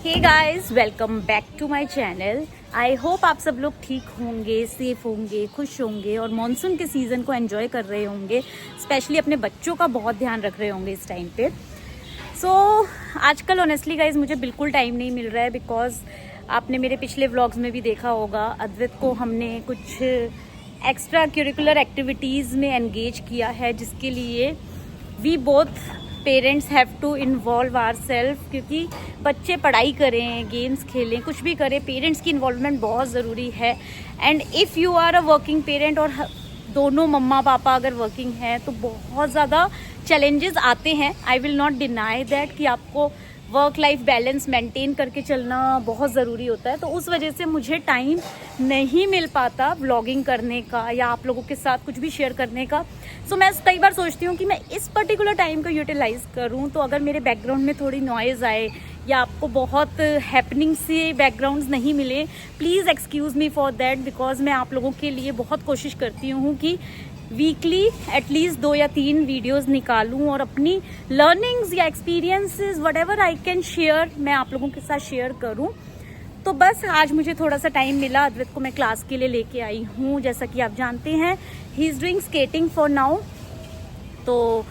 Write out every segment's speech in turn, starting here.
Hey guys, welcome back to my channel. I hope आप सब लोग ठीक होंगे, सेफ होंगे, खुश होंगे और मॉनसून के सीज़न को एंजॉय कर रहे होंगे। स्पेशली अपने बच्चों का बहुत ध्यान रख रहे होंगे इस टाइम पे। आजकल ऑनेस्टली गाइस मुझे बिल्कुल टाइम नहीं मिल रहा है, बिकॉज आपने मेरे पिछले व्लॉग्स में भी देखा होगा, अद्वैत को हमने कुछ एक्स्ट्रा करिकुलर एक्टिविटीज़ में एंगेज किया है, जिसके लिए we both parents have to involve our self. क्योंकि बच्चे पढ़ाई करें, गेम्स खेलें, कुछ भी करें, पेरेंट्स की इन्वॉल्वमेंट बहुत ज़रूरी है। And if you are a working parent और दोनों मम्मा पापा अगर वर्किंग हैं तो बहुत ज़्यादा चैलेंजेस आते हैं। I will not deny that कि आपको वर्क लाइफ बैलेंस मेंटेन करके चलना बहुत ज़रूरी होता है। तो उस वजह से मुझे टाइम नहीं मिल पाता व्लॉगिंग करने का या आप लोगों के साथ कुछ भी शेयर करने का। मैं कई बार सोचती हूँ कि मैं इस पर्टिकुलर टाइम को यूटिलाइज करूँ। तो अगर मेरे बैकग्राउंड में थोड़ी नॉइज़ आए या आपको बहुत हैपनिंग से बैकग्राउंड्स नहीं मिले, please excuse me for that, because मैं आप लोगों के लिए बहुत कोशिश करती हूँ कि वीकली एटलीस्ट 2 या 3 वीडियोस निकालूं और अपनी लर्निंग्स या experiences whatever I can share मैं आप लोगों के साथ शेयर करूं। तो बस आज मुझे थोड़ा सा टाइम मिला। अद्वैत को मैं क्लास के लिए लेके आई हूं, जैसा कि आप जानते हैं he is doing skating for now. तो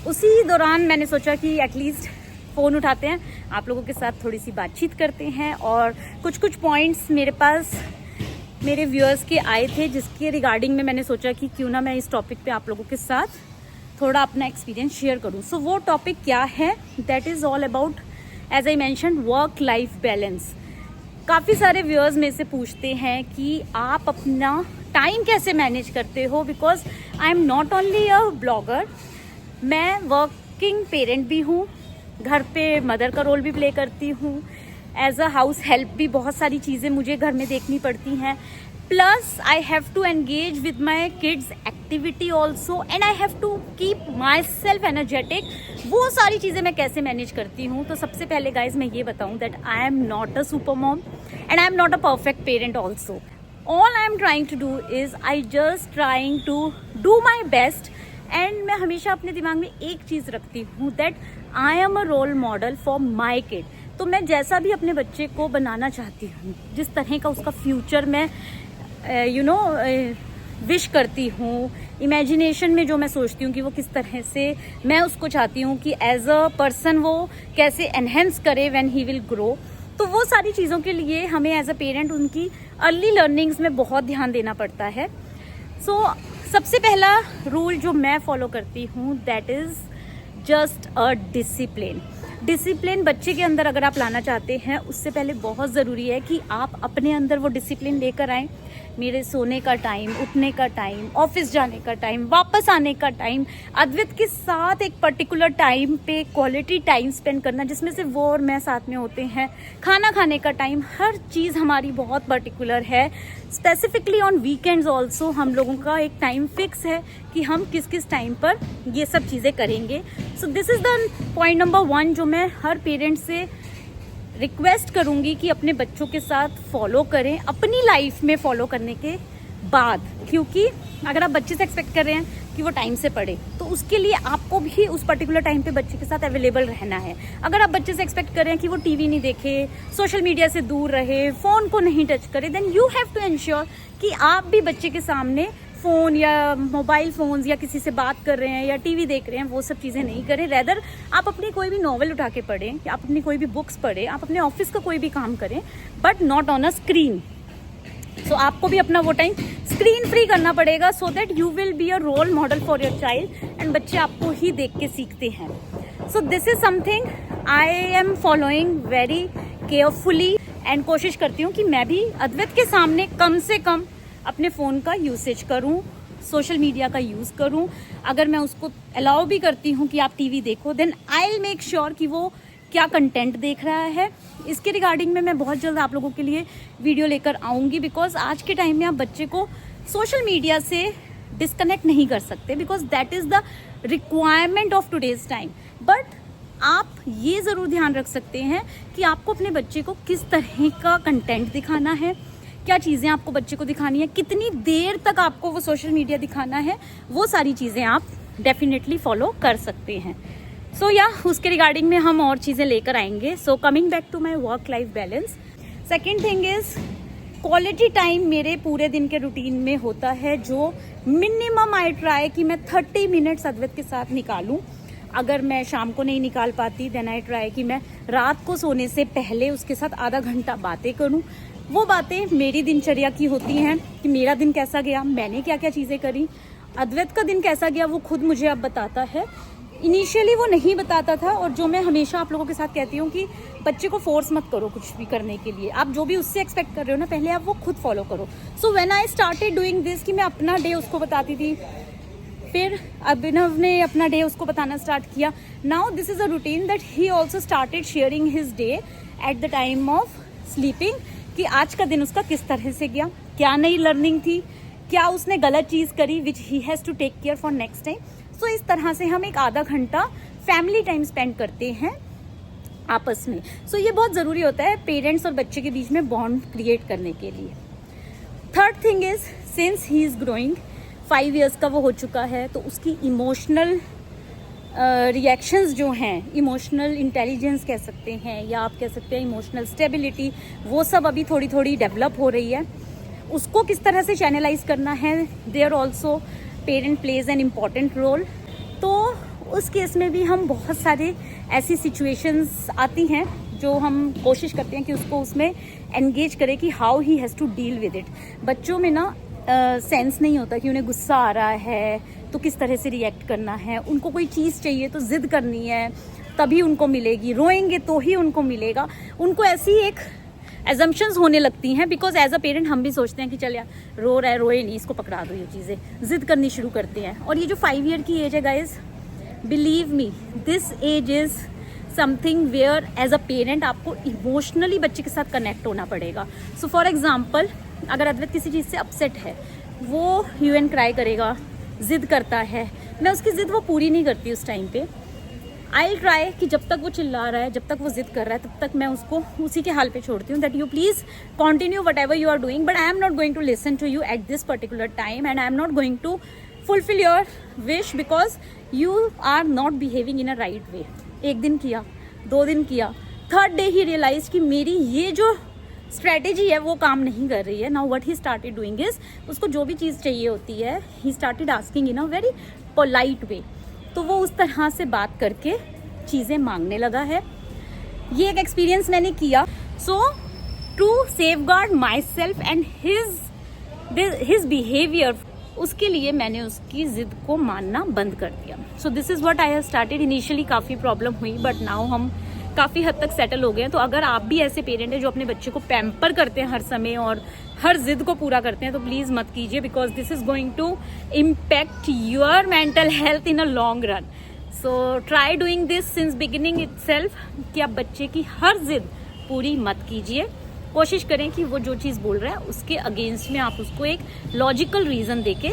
उसी दौरान मैंने सोचा कि एटलीस्ट फ़ोन उठाते हैं, आप लोगों के साथ थोड़ी सी बातचीत करते हैं और कुछ पॉइंट्स मेरे पास मेरे व्यूअर्स के आए थे, जिसके रिगार्डिंग में मैंने सोचा कि क्यों ना मैं इस टॉपिक पे आप लोगों के साथ थोड़ा अपना एक्सपीरियंस शेयर करूं। वो टॉपिक क्या है? That is all about, as I mention, work life balance. काफ़ी सारे व्यूअर्स में से पूछते हैं कि आप अपना टाइम कैसे मैनेज करते हो, because I am not only a blogger, मैं वर्किंग पेरेंट भी हूँ, घर पे मदर का रोल भी प्ले करती हूँ, एज अ हाउस हेल्प भी बहुत सारी चीज़ें मुझे घर में देखनी पड़ती हैं, plus I have to engage with my kids activity also and I have to keep my self energetic. वो सारी चीज़ें मैं कैसे मैनेज करती हूँ? तो सबसे पहले गाइज मैं ये बताऊँ that I am not a super mom and I am not a perfect parent also. All I am trying to do is I just trying to do my best. And मैं हमेशा अपने दिमाग में एक चीज़ रखती हूँ that I am a role model for my kid. तो मैं जैसा भी अपने बच्चे को बनाना चाहती हूँ, जिस तरह का उसका फ्यूचर मैं विश करती हूँ, इमेजिनेशन में जो मैं सोचती हूँ कि वो किस तरह से मैं उसको चाहती हूँ कि एज अ पर्सन वो कैसे एनहेंस करे व्हेन ही विल ग्रो। तो वो सारी चीज़ों के लिए हमें एज अ पेरेंट उनकी अर्ली लर्निंग्स में बहुत ध्यान देना पड़ता है। सबसे पहला रूल जो मैं फॉलो करती हूँ that is just a discipline बच्चे के अंदर अगर आप लाना चाहते हैं, उससे पहले बहुत ज़रूरी है कि आप अपने अंदर वो डिसिप्लिन लेकर आएँ। मेरे सोने का टाइम, उठने का टाइम, ऑफिस जाने का टाइम, वापस आने का टाइम, अद्वैत के साथ एक पर्टिकुलर टाइम पे क्वालिटी टाइम स्पेंड करना, जिसमें से वो और मैं साथ में होते हैं, खाना खाने का टाइम, हर चीज़ हमारी बहुत पर्टिकुलर है। स्पेसिफिकली ऑन वीकेंड्स ऑल्सो हम लोगों का एक टाइम फिक्स है कि हम किस किस टाइम पर ये सब चीज़ें करेंगे। This is the point number 1 जो मैं हर पेरेंट से रिक्वेस्ट करूंगी कि अपने बच्चों के साथ फॉलो करें, अपनी लाइफ में फॉलो करने के बाद। क्योंकि अगर आप बच्चे से एक्सपेक्ट कर रहे हैं कि वो टाइम से पढ़े, तो उसके लिए आपको भी उस पर्टिकुलर टाइम पे बच्चे के साथ अवेलेबल रहना है। अगर आप बच्चे से एक्सपेक्ट कर रहे हैं कि वो टीवी नहीं देखे, सोशल मीडिया से दूर रहे, फ़ोन को नहीं टच करे, then you have to ensure कि आप भी बच्चे के सामने फ़ोन या मोबाइल फ़ोन्स या किसी से बात कर रहे हैं या टीवी देख रहे हैं, वो सब चीज़ें नहीं करें। रेदर आप अपनी कोई भी नॉवल उठा के पढ़ें या आप अपनी कोई भी बुक्स पढ़ें, आप अपने ऑफिस का कोई भी काम करें, but not on a screen. आपको भी अपना वो टाइम स्क्रीन फ्री करना पड़ेगा, so that you will be a role model for your child and बच्चे आपको ही देख के सीखते हैं। This is something I am following very carefully and कोशिश करती हूँ कि मैं भी अद्वैत के सामने कम से कम अपने फ़ोन का यूसेज करूं, सोशल मीडिया का यूज़ करूं। अगर मैं उसको अलाउ भी करती हूं कि आप टीवी देखो, then I will make sure कि वो क्या कंटेंट देख रहा है। इसके रिगार्डिंग में मैं बहुत जल्द आप लोगों के लिए वीडियो लेकर आऊँगी, बिकॉज आज के टाइम में आप बच्चे को सोशल मीडिया से डिस्कनेक्ट नहीं कर सकते, because that is the requirement of today's time. But आप ये ज़रूर ध्यान रख सकते हैं कि आपको अपने बच्चे को किस तरह का कंटेंट दिखाना है, क्या चीज़ें आपको बच्चे को दिखानी है, कितनी देर तक आपको वो सोशल मीडिया दिखाना है, वो सारी चीज़ें आप डेफिनेटली फॉलो कर सकते हैं। सो या उसके रिगार्डिंग में हम और चीज़ें लेकर आएंगे. So coming back to my work life balance, second thing is quality time मेरे पूरे दिन के रूटीन में होता है, जो मिनिमम आई ट्राई कि मैं 30 मिनट्स अद्वैत के साथ निकालूं. अगर मैं शाम को नहीं निकाल पाती देन आई ट्राई कि मैं रात को सोने से पहले उसके साथ आधा घंटा बातें करूं. वो बातें मेरी दिनचर्या की होती हैं कि मेरा दिन कैसा गया, मैंने क्या क्या चीज़ें करी. अद्वैत का दिन कैसा गया वो खुद मुझे अब बताता है. इनिशियली वो नहीं बताता था, और जो मैं हमेशा आप लोगों के साथ कहती हूँ कि बच्चे को फोर्स मत करो कुछ भी करने के लिए. आप जो भी उससे एक्सपेक्ट कर रहे हो ना, पहले आप वो खुद फॉलो करो. So when I started doing this कि मैं अपना डे उसको बताती थी, फिर अभिनव ने अपना डे उसको बताना स्टार्ट किया. Now this is a routine that he also started sharing his day at the time of sleeping, कि आज का दिन उसका किस तरह से गया, क्या नई लर्निंग थी, क्या उसने गलत चीज़ करी which he has to take care for next time. So इस तरह से हम एक आधा घंटा फैमिली टाइम स्पेंड करते हैं आपस में. सो ये बहुत ज़रूरी होता है पेरेंट्स और बच्चे के बीच में बॉन्ड क्रिएट करने के लिए. Third thing is since he is growing, 5 years का वो हो चुका है, तो उसकी इमोशनल रिएक्शंस जो हैं, इमोशनल इंटेलिजेंस कह सकते हैं, या आप कह सकते हैं इमोशनल स्टेबिलिटी, वो सब अभी थोड़ी थोड़ी डेवलप हो रही है. उसको किस तरह से चैनलाइज करना है, there also parent plays an important role. तो उस केस में भी हम बहुत सारे ऐसी सिचुएशंस आती हैं जो हम कोशिश करते हैं कि उसको उसमें एंगेज करें कि how he has to deal with it. बच्चों में ना सेंस नहीं होता कि उन्हें गुस्सा आ रहा है तो किस तरह से रिएक्ट करना है. उनको कोई चीज़ चाहिए तो जिद करनी है तभी उनको मिलेगी, रोएंगे तो ही उनको मिलेगा. उनको ऐसी एक एजम्पशंस होने लगती हैं, बिकॉज एज अ पेरेंट हम भी सोचते हैं कि चल यार रो रहा है, रोए नहीं, इसको पकड़ा दो. ये चीज़ें जिद करनी शुरू करते हैं. और ये जो 5 year की एज है guys, believe me this age is something where as a parent आपको इमोशनली बच्चे के साथ कनेक्ट होना पड़ेगा. सो फॉर एग्जाम्पल, अगर अद्वैत किसी चीज़ से अपसेट है, वो ह्यू एंड क्राई करेगा, जिद करता है, मैं उसकी जिद वो पूरी नहीं करती उस टाइम पे. आई ट्राई कि जब तक वो चिल्ला रहा है, जब तक वो जिद कर रहा है, तब तक मैं उसको उसी के हाल पे छोड़ती हूँ. That you please continue whatever you are doing, but I am not going to listen to you at this particular time, and I am not going to fulfil your wish because you are not behaving in a right way. 1 दिन किया, 2 दिन किया, 3rd day ही realise कि मेरी ये जो strategy है वो काम नहीं कर रही है. Now what he started doing is, उसको जो भी चीज़ चाहिए होती है, he started asking in a very polite way. तो वो उस तरह से बात करके चीज़ें मांगने लगा है. ये एक एक्सपीरियंस मैंने किया. So to safeguard myself and his behaviour, उसके लिए मैंने उसकी जिद को मानना बंद कर दिया. So this is what I have started. Initially काफ़ी प्रॉब्लम हुई, बट नाउ हम काफ़ी हद तक सेटल हो गए हैं. तो अगर आप भी ऐसे पेरेंट हैं जो अपने बच्चे को पैम्पर करते हैं हर समय और हर जिद को पूरा करते हैं, तो प्लीज़ मत कीजिए, because this is going to impact your mental health in a long run. So try doing this since beginning itself, कि आप बच्चे की हर जिद पूरी मत कीजिए. कोशिश करें कि वो जो चीज़ बोल रहा है उसके अगेंस्ट में आप उसको एक लॉजिकल रीज़न देके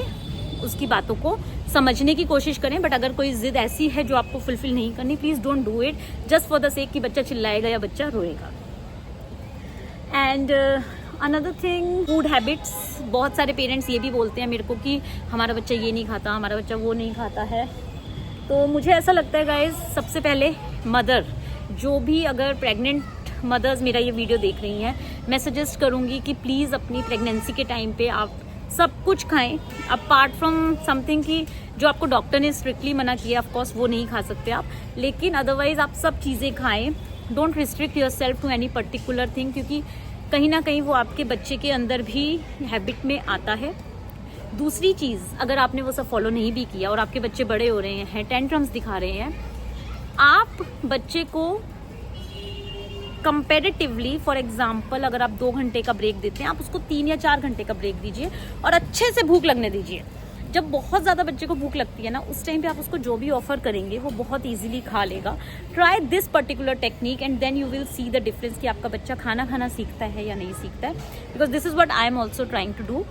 उसकी बातों को समझने की कोशिश करें. बट अगर कोई जिद ऐसी है जो आपको फुलफिल नहीं करनी, please don't do it just for the sake कि बच्चा चिल्लाएगा या बच्चा रोएगा. And another thing, food habits. बहुत सारे पेरेंट्स ये भी बोलते हैं मेरे को कि हमारा बच्चा ये नहीं खाता, हमारा बच्चा वो नहीं खाता है. तो मुझे ऐसा लगता है गाइज, सबसे पहले मदर, जो भी अगर प्रेग्नेंट मदर्स मेरा ये वीडियो देख रही हैं, मैं सजेस्ट करूँगी कि प्लीज़ अपनी प्रेगनेंसी के टाइम पे आप सब कुछ खाएं, अपार्ट फ्रॉम समथिंग कि जो आपको डॉक्टर ने स्ट्रिक्टली मना किया, ऑफ कोर्स वो नहीं खा सकते आप, लेकिन अदरवाइज आप सब चीज़ें खाएं. Don't restrict your self to any particular thing, क्योंकि कहीं ना कहीं वो आपके बच्चे के अंदर भी हैबिट में आता है. दूसरी चीज़, अगर आपने वो सब फॉलो नहीं भी किया और आपके बच्चे बड़े हो रहे हैं, टेंट्रम्स दिखा रहे हैं, आप बच्चे को कंपेरेटिवली, फॉर एग्जाम्पल, अगर आप 2 घंटे का ब्रेक देते हैं, आप उसको 3 या 4 घंटे का ब्रेक दीजिए और अच्छे से भूख लगने दीजिए. जब बहुत ज़्यादा बच्चे को भूख लगती है ना, उस टाइम पे आप उसको जो भी ऑफर करेंगे वो बहुत इजीली खा लेगा. Try this particular technique and then you will see the difference कि आपका बच्चा खाना खाना सीखता है या नहीं सीखता है. Because this is what I am also trying to do.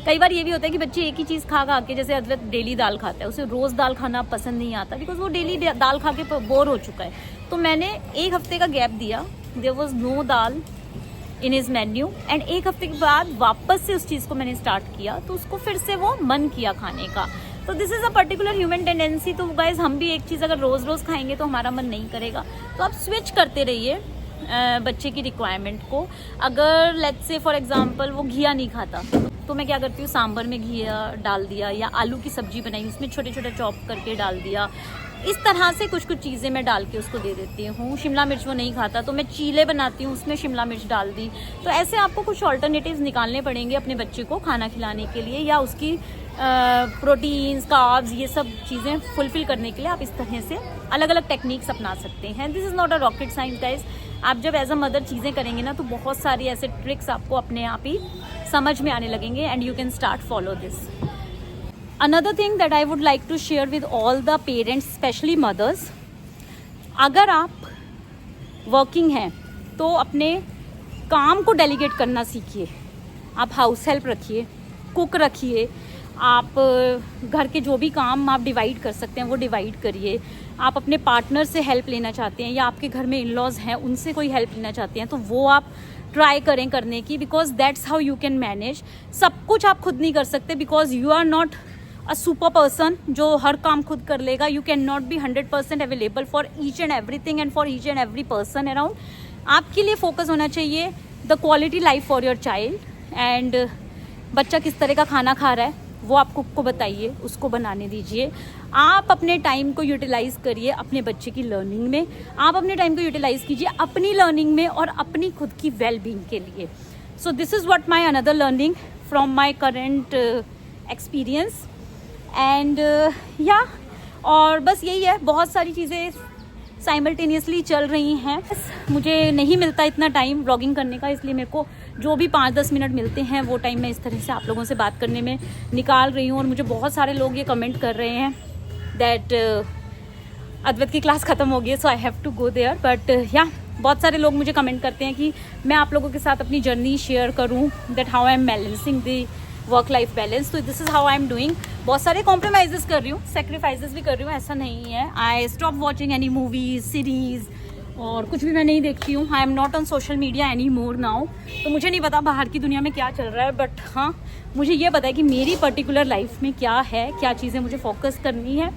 कई बार ये भी होता है कि बच्चे एक ही चीज़ खा खा के, जैसे अद्वैत डेली दाल खाता है, उसे रोज़ दाल खाना पसंद नहीं आता बिकॉज वो डेली दाल खा के बोर हो चुका है. तो मैंने 1 हफ्ते का गैप दिया, there was no dal in his menu, and 1 हफ्ते के बाद वापस से उस चीज़ को मैंने स्टार्ट किया, तो उसको फिर से वो मन किया खाने का. तो this is a particular human tendency. तो गाइज हम भी एक चीज़ अगर रोज़ रोज़ खाएंगे तो हमारा मन नहीं करेगा, तो आप स्विच करते रहिए बच्चे की रिक्वायरमेंट को। अगर लेट्स से फॉर एग्जांपल वो घिया नहीं खाता तो मैं क्या करती हूँ, सांभर में घिया डाल दिया, या आलू की सब्जी बनाई उसमें छोटे छोटे चॉप करके डाल दिया। इस तरह से कुछ कुछ चीज़ें मैं डाल के उसको दे देती हूँ। शिमला मिर्च वो नहीं खाता तो मैं चीले बनाती हूँ, उसमें शिमला मिर्च डाल दी। तो ऐसे आपको कुछ ऑल्टरनेटिव्स निकालने पड़ेंगे अपने बच्चे को खाना खिलाने के लिए, या उसकी प्रोटीन्स, कार्ब्स, ये सब चीज़ें फुलफिल करने के लिए आप इस तरह से अलग अलग टेक्निक्स अपना सकते हैं। This is not a rocket science guys. आप जब एज अ मदर चीज़ें करेंगे ना तो बहुत सारी ऐसे ट्रिक्स आपको अपने आप ही समझ में आने लगेंगे, and you can start follow this. Another thing that I would like to share with all the parents, especially mothers, अगर आप वर्किंग हैं तो अपने काम को डेलीगेट करना सीखिए। आप हाउस हेल्प रखिए, कुक रखिए, आप घर के जो भी काम आप डिवाइड कर सकते हैं वो डिवाइड करिए। आप अपने पार्टनर से हेल्प लेना चाहते हैं, या आपके घर में इन लॉज हैं उनसे कोई हेल्प लेना चाहते हैं, तो वो आप ट्राई करें करने की, because that's how you can manage. सब कुछ आप खुद नहीं कर सकते, because you are not a super person जो हर काम खुद कर लेगा। You can not be 100% available for each and everything and for each and every person around. आपके लिए फोकस होना चाहिए the quality life for your child, and बच्चा किस तरह का खाना खा रहा है वो आप कुक को बताइए, उसको बनाने दीजिए। आप अपने टाइम को यूटिलाइज करिए अपने बच्चे की लर्निंग में, आप अपने टाइम को यूटिलाइज कीजिए अपनी लर्निंग में और अपनी खुद की वेल बीइंग के लिए। So this is what my another learning from my current experience, and या और बस यही है, बहुत सारी चीज़ें साइमल्टेनियसली चल रही हैं। मुझे नहीं मिलता इतना टाइम व्लॉगिंग करने का, इसलिए मेरे को जो भी 5-10 मिनट मिलते हैं वो टाइम मैं इस तरह से आप लोगों से बात करने में निकाल रही हूँ। और मुझे बहुत सारे लोग ये कमेंट कर रहे हैं दैट अद्वैत की क्लास ख़त्म हो गई है, so I have to go there. But yeah बहुत सारे लोग मुझे कमेंट करते हैं कि मैं आप लोगों के साथ अपनी जर्नी शेयर करूँ, that how I am balancing the work life balance. तो this is how I am doing. बहुत सारे कॉम्प्रोमाइज़ कर रही हूँ, सेक्रीफाइसेस भी कर रही हूँ, ऐसा नहीं है। I stop watching any movies series, और कुछ भी मैं नहीं देखती हूँ। आई am not on social media any more now. तो मुझे नहीं पता बाहर की दुनिया में क्या चल रहा है, बट हाँ मुझे ये पता है कि मेरी पर्टिकुलर लाइफ में क्या है, क्या चीज़ें मुझे फोकस करनी है,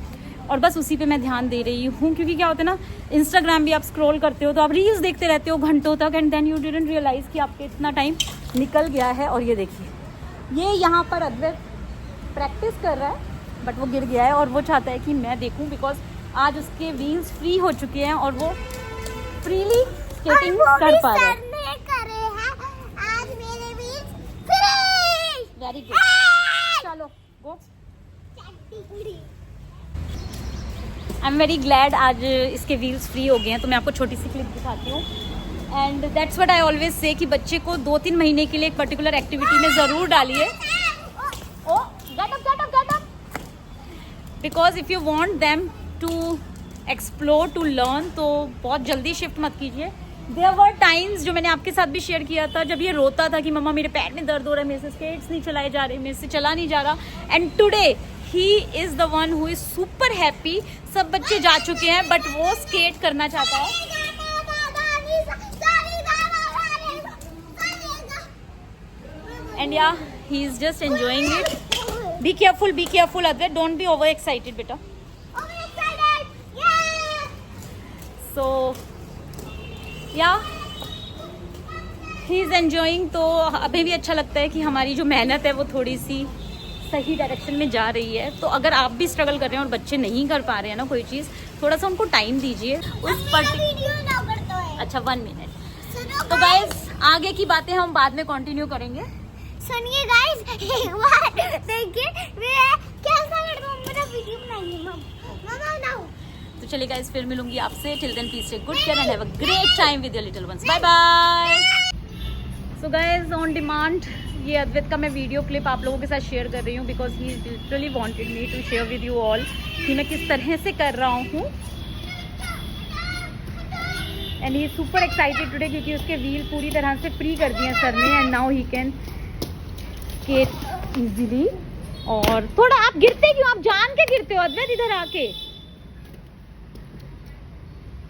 और बस उसी पे मैं ध्यान दे रही हूँ। क्योंकि क्या होता है ना, इंस्टाग्राम भी आप स्क्रॉल करते हो तो आप रील्स देखते रहते हो घंटों तक, and then you didn't realise कि आपके इतना टाइम निकल गया है। और ये देखिए, ये यहाँ पर अद्वैत प्रैक्टिस कर रहा है बट वो गिर गया है, और वो चाहता है कि मैं देखूं, बिकॉज आज उसके व्हील्स फ्री हो चुके हैं और वो फ्रीली स्केटिंग कर पा रहा है। आज मेरे व्हील्स फ्री। वेरी गुड, चलो गो। आई एम वेरी ग्लैड आज इसके व्हील्स फ्री हो गए हैं। तो मैं आपको छोटी सी क्लिप दिखाती हूँ, and that's what I always say कि बच्चे को 2-3 महीने के लिए एक पर्टिकुलर एक्टिविटी में ज़रूर डालिए। Oh get up get up get up, because if you want them to explore, to learn, तो बहुत जल्दी शिफ्ट मत कीजिए। देयर वर टाइम्स जो मैंने आपके साथ भी शेयर किया था, जब ये रोता था कि मम्मा मेरे पैर में दर्द हो रहा है, मेरे से स्केट्स नहीं चलाए जा रहे, मेरे से चला नहीं जा रहा, and today he is the one who is super happy. सब बच्चे जा चुके हैं बट वो स्केट करना चाहता है, and yeah, he is just enjoying it. Be careful Advait, don't be over excited beta. Over excited, yeah. So yeah, he is enjoying. तो हमें भी अच्छा लगता है कि हमारी जो मेहनत है वो थोड़ी सी सही डायरेक्शन में जा रही है। तो अगर आप भी स्ट्रगल कर रहे हैं और बच्चे नहीं कर पा रहे हैं ना कोई चीज़, थोड़ा सा उनको टाइम दीजिए उस अच्छा 1 मिनट। तो गाइस आगे की बातें हम बाद में कंटिन्यू करेंगे। सुनिए गाइस, एक बार देखिए मैं कैसा लड़का मेरा वीडियो बनाइए मम्मा नाउ। तो चलिए गाइस, फिर मिलूंगी आपसे। Till then please take good care and have a great time with your little ones. Bye bye. So guys, on demand ये अद्वैत का मैं वीडियो क्लिप आप लोगों के साथ शेयर कर रही हूँ, because he literally wanted me to share with you all कि मैं किस तरह से कर रहा हूँ। And he super excited today क्योंकि उसके व्हील पूरी तरह से फ्री कर दिए सर ने, and now he can skate easily. और थोड़ा आप गिरते क्यों, आप जान के गिरते हो अद्वैत इधर आके।